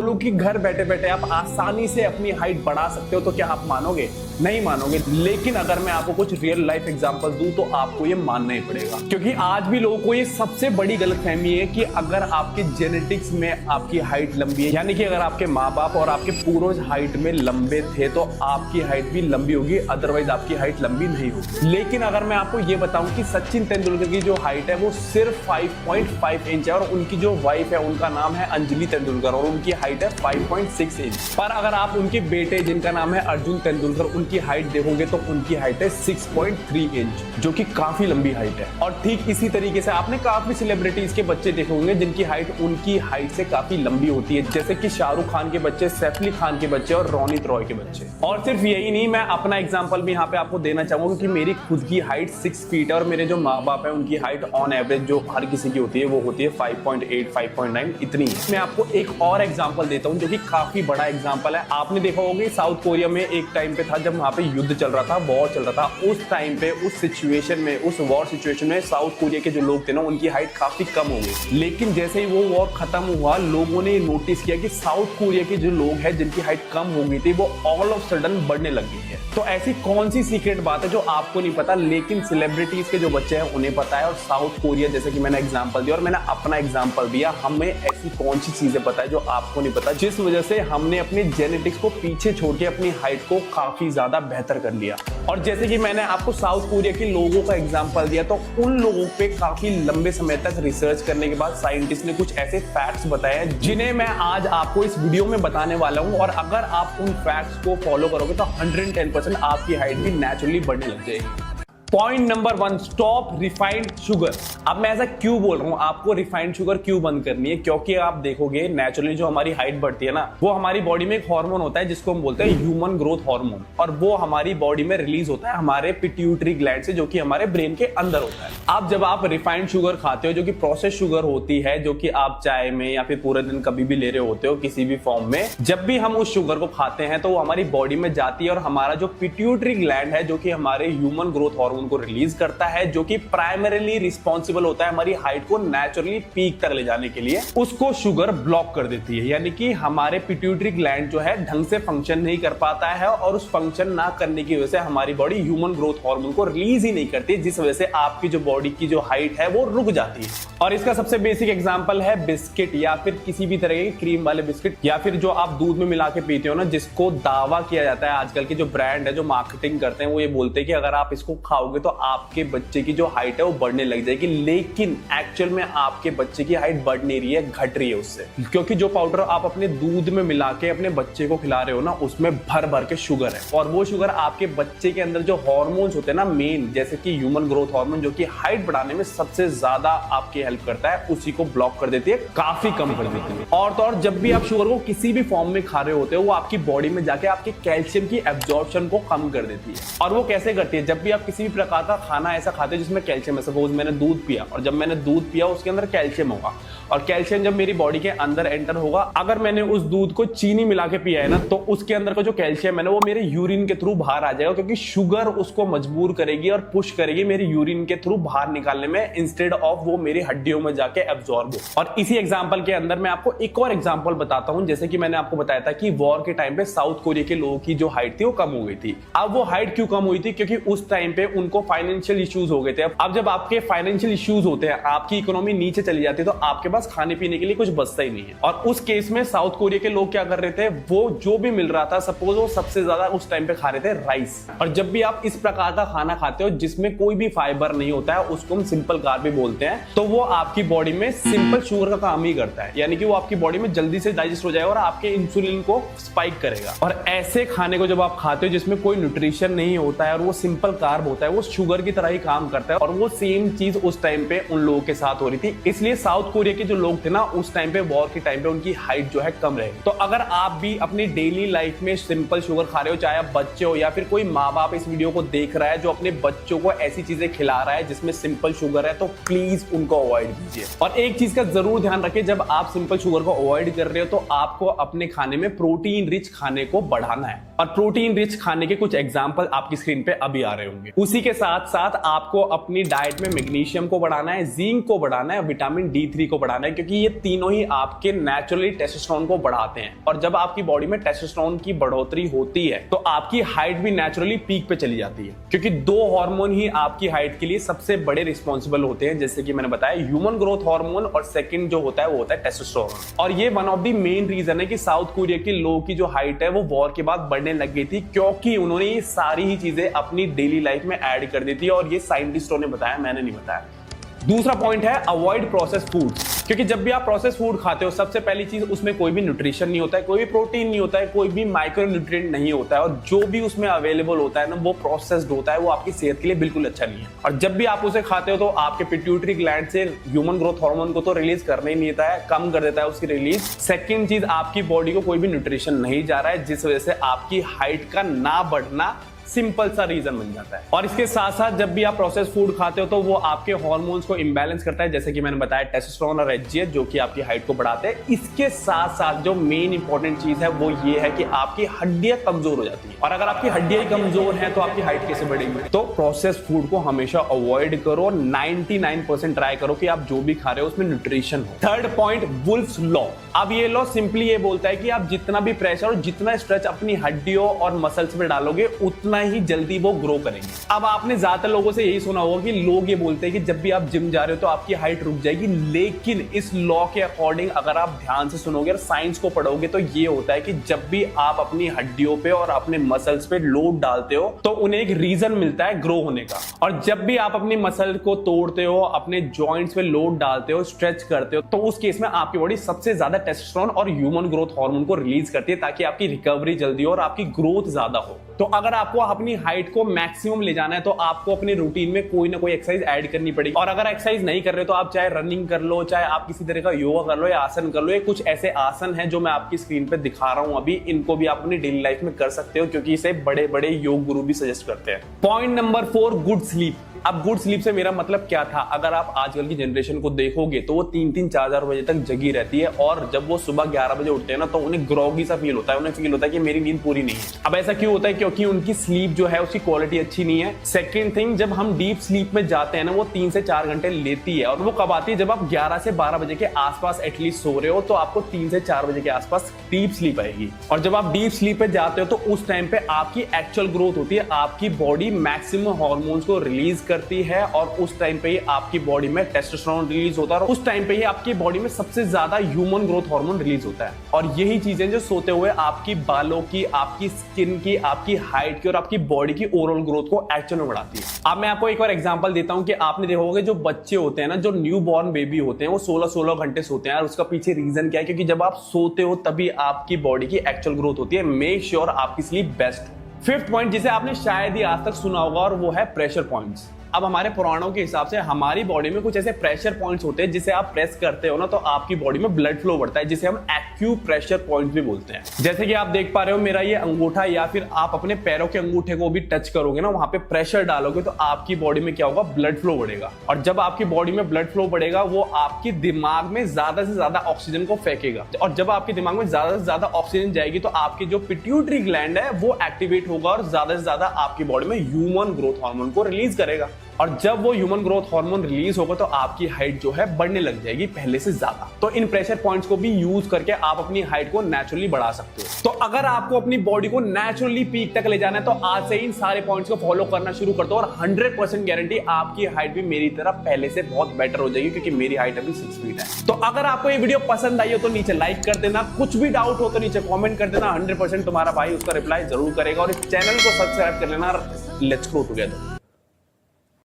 बोलूं कि घर बैठे बैठे आप आसानी से अपनी हाइट बढ़ा सकते हो तो क्या आप मानोगे? नहीं मानोगे। लेकिन अगर मैं आपको कुछ रियल लाइफ एग्जांपल दूं तो आपको ये मानना ही पड़ेगा, क्योंकि आज भी लोगों को ये सबसे बड़ी गलतफहमी है कि अगर आपके जेनेटिक्स में आपकी हाइट लंबी है, यानी कि अगर आपके माँ बाप और आपके पूर्वज हाइट में लंबे थे तो आपकी हाइट भी लंबी होगी, अदरवाइज आपकी हाइट लंबी नहीं होगी। लेकिन अगर मैं आपको ये बताऊं कि सचिन तेंदुलकर की जो हाइट है वो सिर्फ 5.5 इंच है और उनकी जो वाइफ है उनका नाम है अंजलि तेंदुलकर और उनकी हाइट है 5.6 इंच। पर अगर आप उनके बेटे जिनका नाम है अर्जुन तेंदुलकर उनकी हाइट देखोगे तो उनकी हाइट है 6.3 इंच, जो कि काफी लंबी हाइट है। और ठीक इसी तरीके से आपने काफी सेलिब्रिटीज के बच्चे देखे होंगे जिनकी हाइट उनकी हाइट से काफी लंबी होती है, जैसे कि शाहरुख खान के बच्चे, सैफ अली खान के बच्चे और रोनित रॉय के बच्चे। और सिर्फ यही नहीं, मैं अपना एग्जाम्पल भी यहाँ पे आपको देना चाहूंगा कि मेरी खुद की हाइट 6 फीट है और मेरे जो माँ बाप है उनकी हाइट ऑन एवरेज जो हर किसी की होती है वो होती है 5.8 5.9 इतनी है। मैं आपको एक और एग्जाम्पल देता हूँ जो कि काफी बड़ा एग्जाम्पल है। आपने देखा होगा साउथ कोरिया में एक टाइम पे था जब वहां पे युद्ध चल रहा था, वॉर चल रहा था। उस टाइम पे उस सिचुएशन में, उस वॉर सिचुएशन में साउथ कोरिया के जो लोग थे ना उनकी हाइट काफी कम हो गई। लेकिन जैसे ही वो वॉर खत्म हुआ लोगों ने नोटिस किया कि साउथ कोरिया के जो लोग हैं जिनकी हाइट कम हो गई थी वो ऑल ऑफ सडन बढ़ने लग गई है। तो ऐसी कौन सी सीक्रेट बात है जो आपको नहीं पता लेकिन सेलिब्रिटीज के जो बच्चे हैं उन्हें पता है? और साउथ कोरिया जैसे कि मैंने एग्जांपल दिया और मैंने अपना एग्जांपल दिया, हमें ऐसी कौन सी चीजें पता है जो आपको नहीं पता, जिस वजह से हमने अपने जेनेटिक्स को पीछे छोड़ के अपनी हाइट को काफी ज्यादा बेहतर कर लिया। और जैसे कि मैंने आपको साउथ कोरिया के लोगों का एग्जांपल दिया तो उन लोगों पे काफी लंबे समय तक रिसर्च करने के बाद साइंटिस्ट ने कुछ ऐसे फैक्ट्स बताए हैं जिन्हें मैं आज आपको इस वीडियो में बताने वाला हूं। और अगर आप उन फैक्ट्स को फॉलो करोगे तो 110% आपकी हाइट भी नेचुरली बढ़ने लग जाएगी। Point number 1, stop refined sugar. अब मैं ऐसा क्यों बोल रहा हूं, आपको रिफाइंड शुगर क्यों बंद करनी है? क्योंकि आप देखोगे नेचुरली जो हमारी हाइट बढ़ती है ना वो हमारी बॉडी में एक हार्मोन होता है जिसको हम बोलते हैं ह्यूमन ग्रोथ हार्मोन, और वो हमारी बॉडी में रिलीज होता है हमारे पिट्यूटरी ग्लैंड से जो कि हमारे ब्रेन के अंदर होता है। अब जब आप रिफाइंड शुगर खाते हो जो कि प्रोसेस शुगर होती है, जो कि आप चाय में या फिर पूरे दिन कभी भी ले रहे होते हो किसी भी फॉर्म में, जब भी हम उस शुगर को खाते हैं तो वो हमारी बॉडी में जाती है और हमारा जो पिट्यूटरी ग्लैंड है जो कि हमारे ह्यूमन ग्रोथ हार्मोन को रिलीज करता है, जो कि प्राइमरीली रिस्पॉन्सिबल होता है हमारी हाइट को नेचुरली पीक तक ले जाने के लिए, उसको शुगर ब्लॉक कर देती है। यानी कि हमारे पिट्यूटरी ग्लैंड जो है ढंग से फंक्शन नहीं कर पाता है और उस फंक्शन ना करने की वजह से हमारी बॉडी ह्यूमन ग्रोथ हार्मोन को रिलीज ही नहीं करती, जिस वजह से आपकी जो बॉडी की जो हाइट है वो रुक जाती है। और इसका सबसे बेसिक एग्जांपल है बिस्किट या फिर किसी भी तरह के क्रीम वाले बिस्किट या फिर जो आप दूध में मिला के पीते हो ना, जिसको दावा किया जाता है आजकल के जो ब्रांड है जो मार्केटिंग करते हैं वो ये बोलते हैं कि अगर आप इसको खाओगे तो आपके बच्चे की जो हाइट है वो बढ़ने लग जाएगी। लेकिन एक्चुअल में आपके बच्चे की हाइट बढ़ नहीं रही है, घट रही है उससे, क्योंकि जो पाउडर आप अपने दूध में मिला के अपने बच्चे को खिला रहे हो ना उसमें भर भर के शुगर है, और वो शुगर आपके बच्चे के अंदर जो हार्मोन्स होते हैं ना मेन, जैसे कि ह्यूमन ग्रोथ हार्मोन जो कि हाइट बढ़ाने में सबसे ज्यादा आपकी हेल्प करता है, उसी को ब्लॉक कर देती है, काफी कम कर देती है। और तो और जब भी आप शुगर को किसी भी फॉर्म में खा रहे होते हो वो आपकी बॉडी में जाके आपके कैल्शियम की एब्जॉर्प्शन को कम कर देती है। और वो कैसे करती है? जब भी आप किसी भी प्रकार का खाना ऐसा खाते हैं जिसमें कैल्शियम है, सपोज मैंने दूध पिया और जब मैंने दूध पिया उसके अंदर कैल्शियम होगा, और कैल्शियम जब मेरी बॉडी के अंदर एंटर होगा, अगर मैंने उस दूध को चीनी मिला के पिया है ना तो उसके अंदर का जो कैल्शियम है ना वो मेरे यूरिन के थ्रू बाहर आ जाएगा, क्योंकि शुगर उसको मजबूर करेगी और पुश करेगी मेरी यूरिन के थ्रू बाहर निकालने में, इंस्टेड ऑफ वो मेरी हड्डियों में जाके एब्जॉर्ब हो। और इसी एग्जांपल के अंदर मैं आपको एक और एग्जांपल बताता हूं। जैसे कि मैंने आपको बताया था कि वॉर के टाइम पे साउथ कोरिया के लोगों की जो हाइट थी वो कम हो गई थी। अब वो हाइट क्यों कम हुई थी? क्योंकि उस टाइम पे उनको फाइनेंशियल इश्यूज हो गए थे। अब जब आपके फाइनेंशियल इश्यूज होते हैं, आपकी इकोनॉमी नीचे चली जाती है, तो आपके पास खाने पीने के लिए कुछ बचता ही नहीं है। और उस केस में साउथ कोरिया के लोग क्या कर रहे थे, वो जो भी मिल रहा था, सपोज वो सबसे ज्यादा उस टाइम पे खा रहे थे राइस। और जब भी आप इस प्रकार का खाना खाते हो जिसमें कोई भी फाइबर नहीं होता है, उसको हम सिंपल कार्ब भी बोलते हैं, तो वो आपकी बॉडी में सिंपल शुगर का काम ही करता है। यानी कि वो आपकी बॉडी में जल्दी से डाइजेस्ट हो जाएगा और आपके इंसुलिन को स्पाइक करेगा। और ऐसे खाने को जब आप खाते हो जिसमें कोई न्यूट्रिशन नहीं होता है और वो सिंपल कार्ब होता है, वो शुगर की तरह ही काम करता है। और वो सेम चीज उस टाइम पे उन लोगों के साथ हो रही थी, इसलिए साउथ कोरिया के जो लोग थे ना उस टाइम पे, वॉर के टाइम पे, उनकी हाइट जो है कम रहेगी। तो अगर आप भी अपनी डेली लाइफ में सिंपल शुगर खा रहे हो, चाहे आप बच्चे हो या फिर कोई माँ बाप इस वीडियो को देख रहा है जो अपने बच्चों को ऐसी चीजें खिला रहा है जिसमें सिंपल शुगर है, तो प्लीज उनको अवॉइड कीजिए। और एक चीज का जरूर ध्यान रखिए, जब आप सिंपल शुगर को अवॉइड कर रहे हो तो आपको अपने खाने में प्रोटीन रिच खाने को बढ़ाना है। और प्रोटीन रिच खाने के कुछ एग्जांपल आपकी स्क्रीन पे अभी आ रहे होंगे। उसी के साथ साथ आपको अपनी डाइट में मैग्नीशियम को बढ़ाना है, जिंक को बढ़ाना है, विटामिन D3 को बढ़ाना जाना है, क्योंकि ये तीनों ही आपके नेचुरली टेस्टोस्टेरोन को बढ़ाते हैं। और जब आपकी बॉडी में टेस्टोस्टेरोन की बढ़ोतरी होती है तो आपकी हाइट भी नेचुरली पीक पे चली जाती है, क्योंकि दो हार्मोन ही आपकी हाइट के लिए सबसे बड़े रिस्पॉन्सिबल होते हैं, जैसे कि मैंने बताया ह्यूमन ग्रोथ हार्मोन और सेकंड जो होता है वो होता है टेस्टोस्टेरोन। और ये one of the main reason है कि साउथ कोरिया के लोगों की जो हाइट है वो वॉर के बाद बढ़ने लग गई थी, क्योंकि उन्होंने ये सारी ही चीजें अपनी डेली लाइफ में ऐड कर दी थी। और ये साइंटिस्टों ने बताया, मैंने नहीं बताया। दूसरा पॉइंट है अवॉइड प्रोसेस फूड, क्योंकि जब भी आप प्रोसेस फूड खाते हो सबसे पहली चीज उसमें कोई भी न्यूट्रिशन नहीं होता है, कोई भी प्रोटीन नहीं होता है, कोई भी माइक्रो न्यूट्रिएंट नहीं होता है, और जो भी उसमें अवेलेबल होता है ना वो प्रोसेस्ड होता है, वो आपकी सेहत के लिए बिल्कुल अच्छा नहीं है। और जब भी आप उसे खाते हो तो आपके पिट्यूटरी ग्लैंड से ह्यूमन ग्रोथ हार्मोन को तो रिलीज करना ही नहीं देता है, कम कर देता है उसकी रिलीज। सेकेंड चीज, आपकी बॉडी को कोई भी न्यूट्रिशन नहीं जा रहा है, जिस वजह से आपकी हाइट का ना बढ़ना सिंपल सा रीजन बन जाता है। और इसके साथ साथ जब भी आप प्रोसेस फूड खाते हो तो वो आपके हार्मोन्स को इम्बैलेंस करता है, जैसे कि मैंने बताया टेस्टोस्टेरोन और एचजीएच, जो कि आपकी हाइट को बढ़ाते हैं। इसके साथ साथ जो मेन इंपॉर्टेंट चीज है वो ये है कि आपकी हड्डियां कमजोर हो जाती है, और अगर आपकी हड्डियां कमजोर हैं तो आपकी हाइट कैसे बढ़ेगी। तो प्रोसेस फूड को हमेशा अवॉइड करो, 99% ट्राई करो कि आप जो भी खा रहे हो उसमें न्यूट्रिशन हो। Third point, wolves law. अब ये लॉ सिंपली ये बोलता है कि आप जितना भी प्रेशर और जितना स्ट्रेच अपनी हड्डियों और मसल्स में डालोगे उतना ही जल्दी वो ग्रो करेंगे। अब आपने ज्यादातर लोगों से यही सुना होगा कि लोग ये बोलते हैं कि जब भी आप जिम जा रहे हो तो आपकी हाइट रुक जाएगी, लेकिन इस लॉ के अकॉर्डिंग अगर आप ध्यान से सुनोगे और साइंस को पढ़ोगे तो ये होता है कि जब भी आप अपनी हड्डियों पे और अपने मसल्स पे लोड डालते हो तो उन्हें एक रीजन मिलता है ग्रो होने का। और जब भी आप अपनी मसल को तोड़ते हो, अपने जॉइंट्स पे लोड डालते हो, स्ट्रेच करते हो, तो उस केस में आपकी बॉडी सबसे ज्यादा टेस्टोस्टेरोन और ह्यूमन ग्रोथ हार्मोन को रिलीज करती है, ताकि आपकी रिकवरी जल्दी हो और आपकी ग्रोथ ज्यादा हो। तो अगर आपको अपनी हाइट को मैक्सिमम ले जाना है तो आपको अपनी रूटीन में कोई ना कोई एक्सरसाइज ऐड करनी पड़ेगी। और अगर एक्सरसाइज नहीं कर रहे तो आप चाहे रनिंग कर लो, चाहे आप किसी तरह का योगा कर लो या आसन कर लो। ये कुछ ऐसे आसन हैं जो मैं आपकी स्क्रीन पे दिखा रहा हूं अभी, इनको भी आप अपनी डेली लाइफ में कर सकते हो, क्योंकि इसे बड़े बड़े योग गुरु भी सजेस्ट करते हैं। Point number 4, good sleep. अब गुड स्लीप से मेरा मतलब क्या था, अगर आप आजकल की जनरेशन को देखोगे तो वो 3-3, 4-4 बजे तक जगी रहती है, और जब वो सुबह 11 बजे उठते हैं ना तो उन्हें ग्रॉगी सा फील होता है, उन्हें फील होता है कि मेरी नींद पूरी नहीं है। अब ऐसा क्यों होता है, क्योंकि उनकी स्लीप जो है उसकी क्वालिटी अच्छी नहीं है। सेकंड थिंग, जब हम डीप स्लीप में जाते हैं ना वो 3 से 4 घंटे लेती है, और वो कब आती है, जब आप 11 से 12 बजे के आसपास एटलीस्ट सो रहे हो, तो आपको 3 से 4 बजे के आसपास डीप स्लीप आएगी। और जब आप डीप स्लीप पे जाते हो तो उस टाइम पे आपकी एक्चुअल ग्रोथ होती है, आपकी बॉडी मैक्सिमम हार्मोन्स को रिलीज करती है, और उस टाइम पे ही आपकी बॉडी में टेस्टोस्टेरोन रिलीज होता है, और उस टाइम पे ही आपकी बॉडी में सबसे ज्यादा ह्यूमन ग्रोथ हार्मोन रिलीज होता है। और यही चीजें जो सोते हुए आपकी बालों की, आपकी स्किन की, आपकी हाइट की और आपकी बॉडी की ओवरऑल ग्रोथ को एक्चुअल में बढ़ाती है। अब मैं आपको एक और एग्जांपल देता हूं कि आपने देखा होगा जो बच्चे होते हैं ना, जो न्यू बॉर्न बेबी होते हैं, वो 16-16 घंटे सोते हैं, और उसका पीछे रीजन क्या है, क्योंकि जब आप सोते हो तभी आपकी बॉडी की एक्चुअल ग्रोथ होती है। मेक श्योर आपकी स्लीप बेस्ट हो। फिफ्थ पॉइंट, जिसे आपने शायद ही आज तक सुना होगा, और वो है प्रेशर पॉइंट्स। अब हमारे पुराणों के हिसाब से हमारी बॉडी में कुछ ऐसे प्रेशर पॉइंट्स होते हैं जिसे आप प्रेस करते हो ना तो आपकी बॉडी में ब्लड फ्लो बढ़ता है, जिसे हम एक्यूप्रेशर पॉइंट्स भी बोलते हैं। जैसे कि आप देख पा रहे हो मेरा ये अंगूठा, या फिर आप अपने पैरों के अंगूठे को भी टच करोगे ना, वहां पे प्रेशर डालोगे तो आपकी बॉडी में क्या होगा, ब्लड फ्लो बढ़ेगा। और जब आपकी बॉडी में ब्लड फ्लो बढ़ेगा वो आपके दिमाग में ज्यादा से ज्यादा ऑक्सीजन को फेंकेगा, और जब आपके दिमाग में ज्यादा से ज्यादा ऑक्सीजन जाएगी तो आपकी जो पिट्यूटरी ग्लैंड है वो एक्टिवेट होगा, और ज्यादा से ज्यादा आपकी बॉडी में ह्यूमन ग्रोथ हार्मोन को रिलीज करेगा। और जब वो ह्यूमन ग्रोथ हार्मोन रिलीज होगा तो आपकी हाइट जो है बढ़ने लग जाएगी पहले से ज्यादा। तो इन प्रेशर पॉइंट्स को भी यूज करके आप अपनी हाइट को नेचुरली बढ़ा सकते हो। तो अगर आपको अपनी बॉडी को नेचुरली पीक तक ले जाना है तो आज से इन सारे पॉइंट्स को फॉलो करना शुरू कर दो, और 100% गारंटी आपकी हाइट भी मेरी तरह पहले से बहुत बेटर हो जाएगी, क्योंकि मेरी हाइट अभी 6 फीट है। तो अगर आपको ये वीडियो पसंद आई हो तो नीचे लाइक कर देना, कुछ भी डाउट हो तो नीचे कॉमेंट कर देना, 100% तुम्हारा भाई उसका रिप्लाई जरूर करेगा, और इस चैनल को सब्सक्राइब कर लेना। Let's grow together.